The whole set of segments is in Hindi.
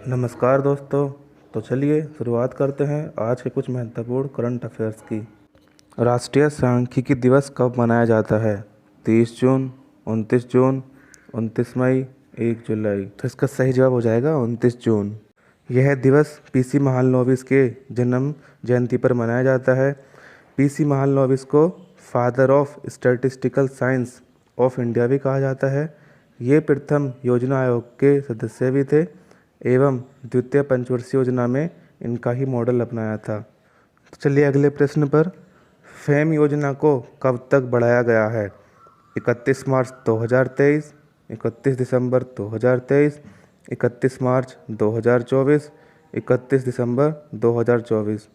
नमस्कार दोस्तों। तो चलिए शुरुआत करते हैं आज के कुछ महत्वपूर्ण करंट अफेयर्स की। राष्ट्रीय सांख्यिकी दिवस कब मनाया जाता है? 30 जून, 29 जून, 29 मई, 1 जुलाई। तो इसका सही जवाब हो जाएगा 29 जून। यह दिवस पीसी महालनोबिस के जन्म जयंती पर मनाया जाता है। पीसी महालनोबिस को father of statistical science of India भी कहा जाता है। ये प्रथम योजना आयोग के सदस्य भी थे एवं द्वितीय पंचवर्षीय योजना में इनका ही मॉडल अपनाया था। तो चलिए अगले प्रश्न पर। फेम योजना को कब तक बढ़ाया गया है? 31 मार्च 2023, 31 दिसंबर 2023, 31 मार्च 2024, 31 दिसंबर 2024।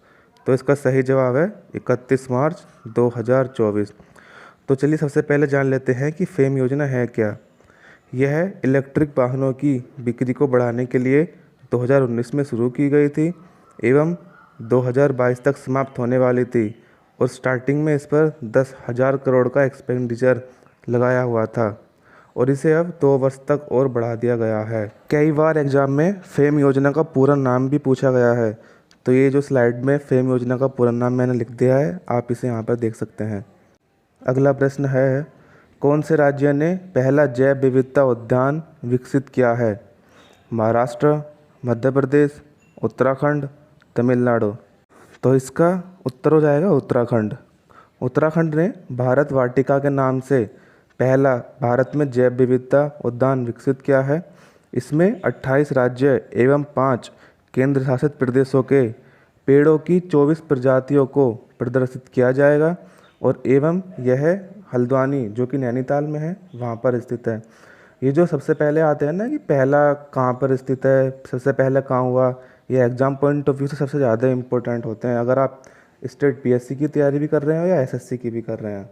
तो इसका सही जवाब है 31 मार्च 2024। तो चलिए सबसे पहले जान लेते हैं कि फेम योजना है क्या। यह इलेक्ट्रिक वाहनों की बिक्री को बढ़ाने के लिए 2019 में शुरू की गई थी एवं 2022 तक समाप्त होने वाली थी और स्टार्टिंग में इस पर 10,000 करोड़ का एक्सपेंडिचर लगाया हुआ था और इसे अब 2 वर्ष तक और बढ़ा दिया गया है। कई बार एग्जाम में फेम योजना का पूरा नाम भी पूछा गया है, तो ये जो स्लाइड में फेम योजना का पूरा नाम मैंने लिख दिया है, आप इसे यहाँ पर देख सकते हैं। अगला प्रश्न है, कौन से राज्य ने पहला जैव विविधता उद्यान विकसित किया है? महाराष्ट्र, मध्य प्रदेश, उत्तराखंड, तमिलनाडु। तो इसका उत्तर हो जाएगा उत्तराखंड। उत्तराखंड ने भारत वाटिका के नाम से पहला भारत में जैव विविधता उद्यान विकसित किया है। इसमें 28 राज्य एवं 5 केंद्र शासित प्रदेशों के पेड़ों की 24 प्रजातियों को प्रदर्शित किया जाएगा और एवं यह हल्द्वानी जो कि नैनीताल में है वहाँ पर स्थित है। ये जो सबसे पहले आते हैं ना कि पहला कहाँ पर स्थित है, सबसे पहले कहाँ हुआ, ये एग्ज़ाम पॉइंट ऑफ व्यू से सबसे ज़्यादा इम्पोर्टेंट होते हैं अगर आप स्टेट पीएससी की तैयारी भी कर रहे हो या एसएससी की भी कर रहे हैं।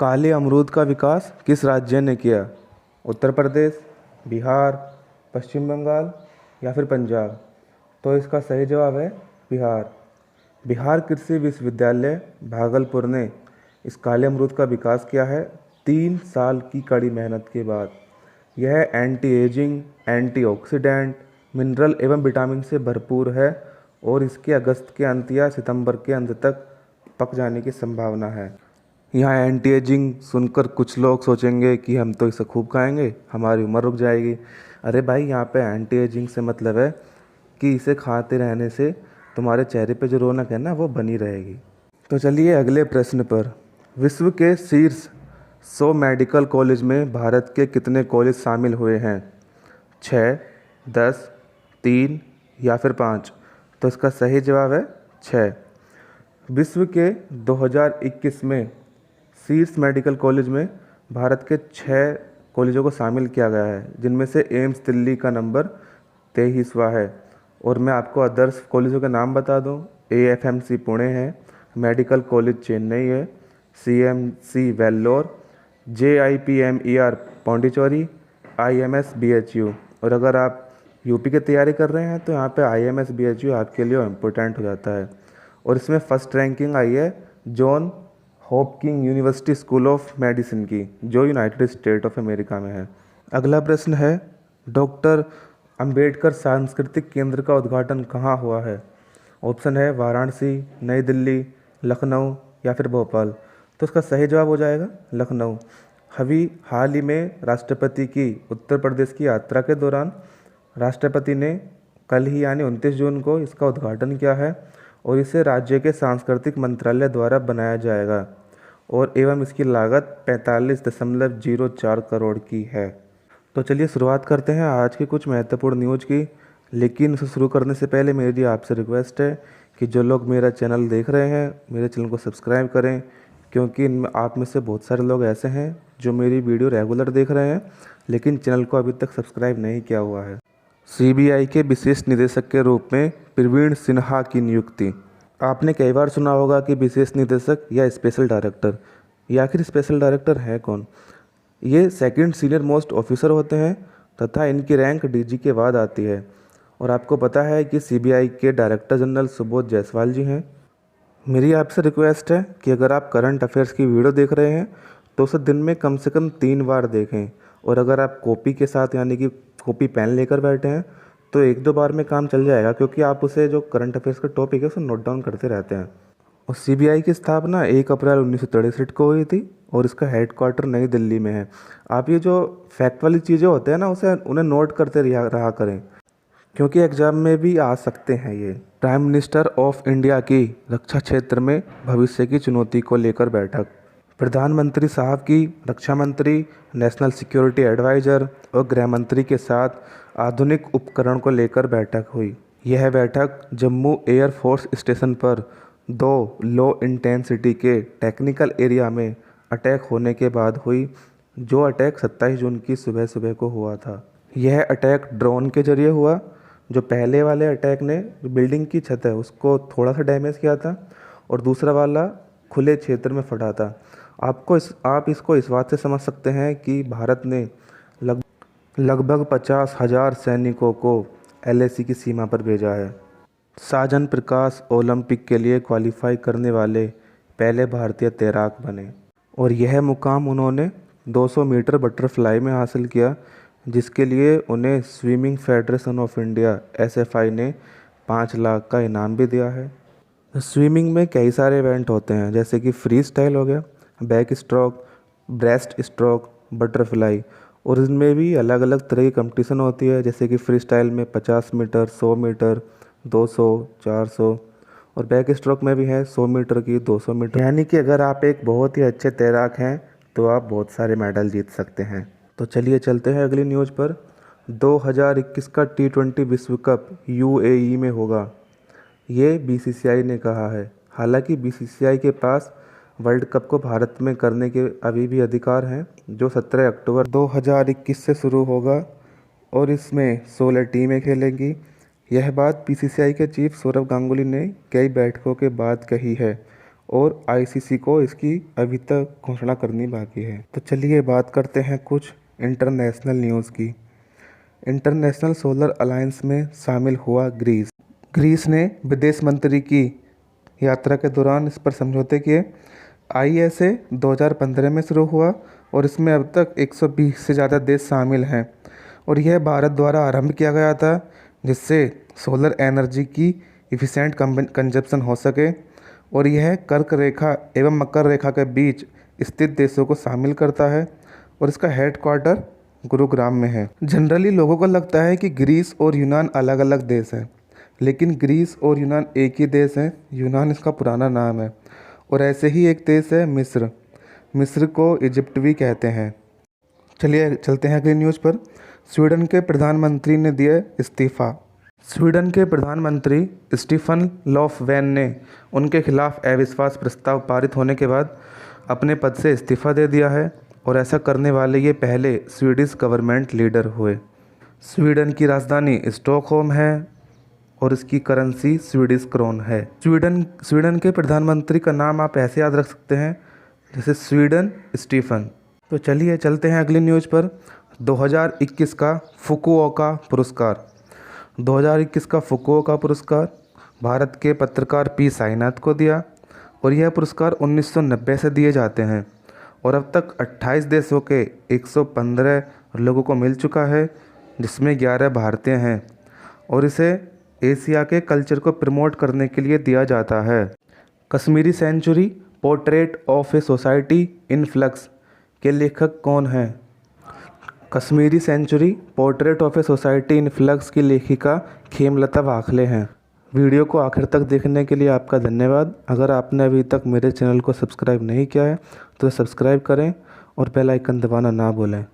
काले अमरूद का विकास किस राज्य ने किया? उत्तर प्रदेश, बिहार, पश्चिम बंगाल या फिर पंजाब। तो इसका सही जवाब है बिहार। बिहार कृषि विश्वविद्यालय भागलपुर ने इस काले अमरूद का विकास किया है 3 साल की कड़ी मेहनत के बाद। यह एंटी एजिंग, एंटीऑक्सीडेंट, मिनरल एवं विटामिन से भरपूर है और इसके अगस्त के अंत या सितंबर के अंत तक पक जाने की संभावना है। यहाँ एंटी एजिंग सुनकर कुछ लोग सोचेंगे कि हम तो इसे खूब खाएंगे, हमारी उम्र रुक जाएगी। अरे भाई, यहाँ पे एंटी एजिंग से मतलब है कि इसे खाते रहने से तुम्हारे चेहरे पे जो रौनक है ना वो बनी रहेगी। तो चलिए अगले प्रश्न पर। विश्व के शीर्ष 100 मेडिकल कॉलेज में भारत के कितने कॉलेज शामिल हुए हैं? 6, 10, 3 या फिर 5। तो इसका सही जवाब है 6। विश्व के 2021 में शीर्ष मेडिकल कॉलेज में भारत के 6 कॉलेजों को शामिल किया गया है, जिनमें से एम्स दिल्ली का नंबर 23वां है। और मैं आपको अदर्स कॉलेजों के नाम बता दूं, AFMC पुणे है, मेडिकल कॉलेज चेन्नई है, CMC Vellore, JIPMER Pondicherry, IMS BHU। और अगर आप यूपी की तैयारी कर रहे हैं तो यहाँ पे IMS BHU आपके लिए इम्पोर्टेंट हो जाता है। और इसमें फर्स्ट रैंकिंग आई है John Hopkins university school of medicine की, जो यूनाइटेड स्टेट ऑफ अमेरिका में है। अगला प्रश्न है, डॉक्टर अंबेडकर सांस्कृतिक केंद्र का उद्घाटन कहाँ हुआ है? ऑप्शन है वाराणसी, नई दिल्ली, लखनऊ या फिर भोपाल। तो इसका सही जवाब हो जाएगा लखनऊ। हाल ही में राष्ट्रपति की उत्तर प्रदेश की यात्रा के दौरान राष्ट्रपति ने कल ही यानी 29 जून को इसका उद्घाटन किया है और इसे राज्य के सांस्कृतिक मंत्रालय द्वारा बनाया जाएगा और एवं इसकी लागत 45.04 करोड़ की है। तो चलिए शुरुआत करते हैं आज की कुछ महत्वपूर्ण न्यूज़ की। लेकिन उसे शुरू करने से पहले मेरी आपसे रिक्वेस्ट है कि जो लोग मेरा चैनल देख रहे हैं मेरे चैनल को सब्सक्राइब करें, क्योंकि आप में से बहुत सारे लोग ऐसे हैं जो मेरी वीडियो रेगुलर देख रहे हैं लेकिन चैनल को अभी तक सब्सक्राइब नहीं किया हुआ है। CBI के विशेष निदेशक के रूप में प्रवीण सिन्हा की नियुक्ति। आपने कई बार सुना होगा कि विशेष निदेशक या स्पेशल डायरेक्टर। ये आखिर स्पेशल डायरेक्टर है कौन? ये सेकंड सीनियर मोस्ट ऑफिसर होते हैं तथा इनकी रैंक DG के बाद आती है। और आपको पता है कि CBI के डायरेक्टर जनरल सुबोध जायसवाल जी हैं। मेरी आपसे रिक्वेस्ट है कि अगर आप करंट अफेयर्स की वीडियो देख रहे हैं तो उसे दिन में कम से कम 3 बार देखें। और अगर आप कॉपी के साथ यानी कि कॉपी पेन लेकर बैठे हैं तो एक दो बार में काम चल जाएगा, क्योंकि आप उसे जो करंट अफेयर्स का टॉपिक है उसे नोट डाउन करते रहते हैं। और सीबीआई की स्थापना 1 अप्रैल 1963 को हुई थी और इसका हेडक्वार्टर नई दिल्ली में है। आप ये जो फैक्ट वाली चीज़ें होते हैं ना उन्हें नोट करते रहा करें, क्योंकि एग्जाम में भी आ सकते हैं ये। प्राइम मिनिस्टर ऑफ इंडिया की रक्षा क्षेत्र में भविष्य की चुनौती को लेकर बैठक। प्रधानमंत्री साहब की रक्षा मंत्री, नेशनल सिक्योरिटी एडवाइज़र और गृह मंत्री के साथ आधुनिक उपकरण को लेकर बैठक हुई। यह बैठक जम्मू एयर फोर्स स्टेशन पर 2 लो इंटेंसिटी के टेक्निकल एरिया में अटैक होने के बाद हुई, जो अटैक 27 जून की सुबह सुबह को हुआ था। यह अटैक ड्रोन के जरिए हुआ। जो पहले वाले अटैक ने बिल्डिंग की छत है उसको थोड़ा सा डैमेज किया था और दूसरा वाला खुले क्षेत्र में फटा था। आप इसको इस बात से समझ सकते हैं कि भारत ने लगभग 50,000 सैनिकों को LAC की सीमा पर भेजा है। साजन प्रकाश ओलंपिक के लिए क्वालिफाई करने वाले पहले भारतीय तैराक बने और यह मुकाम उन्होंने 200 मीटर बटरफ्लाई में हासिल किया, जिसके लिए उन्हें swimming federation of India SFI ने 5 लाख का इनाम भी दिया है। स्विमिंग में कई सारे इवेंट होते हैं, जैसे कि फ्री स्टाइल हो गया, back stroke, breast stroke, butterfly, और इनमें भी अलग अलग तरह की कंपटीशन होती है, जैसे कि फ्री स्टाइल में 50 मीटर, 100 मीटर, 200, 400 और बैक स्ट्रोक में भी है 100 मीटर की, 200 मीटर। यानी कि अगर आप एक बहुत ही अच्छे तैराक हैं तो आप बहुत सारे मेडल जीत सकते हैं। तो चलिए चलते हैं अगली न्यूज़ पर। 2021 का T20 विश्व कप UAE में होगा, ये BCCI ने कहा है। हालांकि BCCI के पास वर्ल्ड कप को भारत में करने के अभी भी अधिकार हैं, जो 17 अक्टूबर 2021 से शुरू होगा और इसमें 16 टीमें खेलेंगी। यह बात BCCI के चीफ सौरव गांगुली ने कई बैठकों के बाद कही है और ICC को इसकी अभी तक घोषणा करनी बाकी है। तो चलिए बात करते हैं कुछ इंटरनेशनल न्यूज़ की। इंटरनेशनल सोलर अलायंस में शामिल हुआ ग्रीस ने विदेश मंत्री की यात्रा के दौरान इस पर समझौते किए। ISA 2015 में शुरू हुआ और इसमें अब तक 120 से ज़्यादा देश शामिल हैं और यह भारत द्वारा आरंभ किया गया था, जिससे सोलर एनर्जी की इफ़िशेंट कंजप्शन हो सके। और यह कर्क रेखा एवं मकर रेखा के बीच स्थित देशों को शामिल करता है और इसका हेडक्वार्टर गुरुग्राम में है। जनरली लोगों को लगता है कि ग्रीस और यूनान अलग अलग देश हैं, लेकिन ग्रीस और यूनान एक ही देश हैं। यूनान इसका पुराना नाम है। और ऐसे ही एक देश है मिस्र को इजिप्ट भी कहते हैं। चलिए चलते हैं अगली न्यूज़ पर। स्वीडन के प्रधानमंत्री ने दिया इस्तीफ़ा। स्वीडन के प्रधानमंत्री स्टीफन लोफवेन ने उनके खिलाफ अविश्वास प्रस्ताव पारित होने के बाद अपने पद से इस्तीफ़ा दे दिया है और ऐसा करने वाले ये पहले स्वीडिश गवर्नमेंट लीडर हुए। स्वीडन की राजधानी स्टॉकहोम है और इसकी करेंसी स्वीडिश क्रोन है। स्वीडन के प्रधानमंत्री का नाम आप ऐसे याद रख सकते हैं जैसे स्वीडन स्टीफन। तो चलिए चलते हैं अगली न्यूज़ पर। 2021 का फुकुओका पुरस्कार। 2021 का फुकुओका पुरस्कार भारत के पत्रकार P साईनाथ को दिया और यह पुरस्कार 1990 से दिए जाते हैं और अब तक 28 देशों के 115 लोगों को मिल चुका है, जिसमें 11 भारतीय हैं और इसे एशिया के कल्चर को प्रमोट करने के लिए दिया जाता है। Kashmiri century portrait of a society in flux के लेखक कौन हैं? Kashmiri century portrait of a society in flux की लेखिका खेमलता वाखले हैं। वीडियो को आखिर तक देखने के लिए आपका धन्यवाद। अगर आपने अभी तक मेरे चैनल को सब्सक्राइब नहीं किया है तो सब्सक्राइब करें और बेल आइकन दबाना ना भूलें।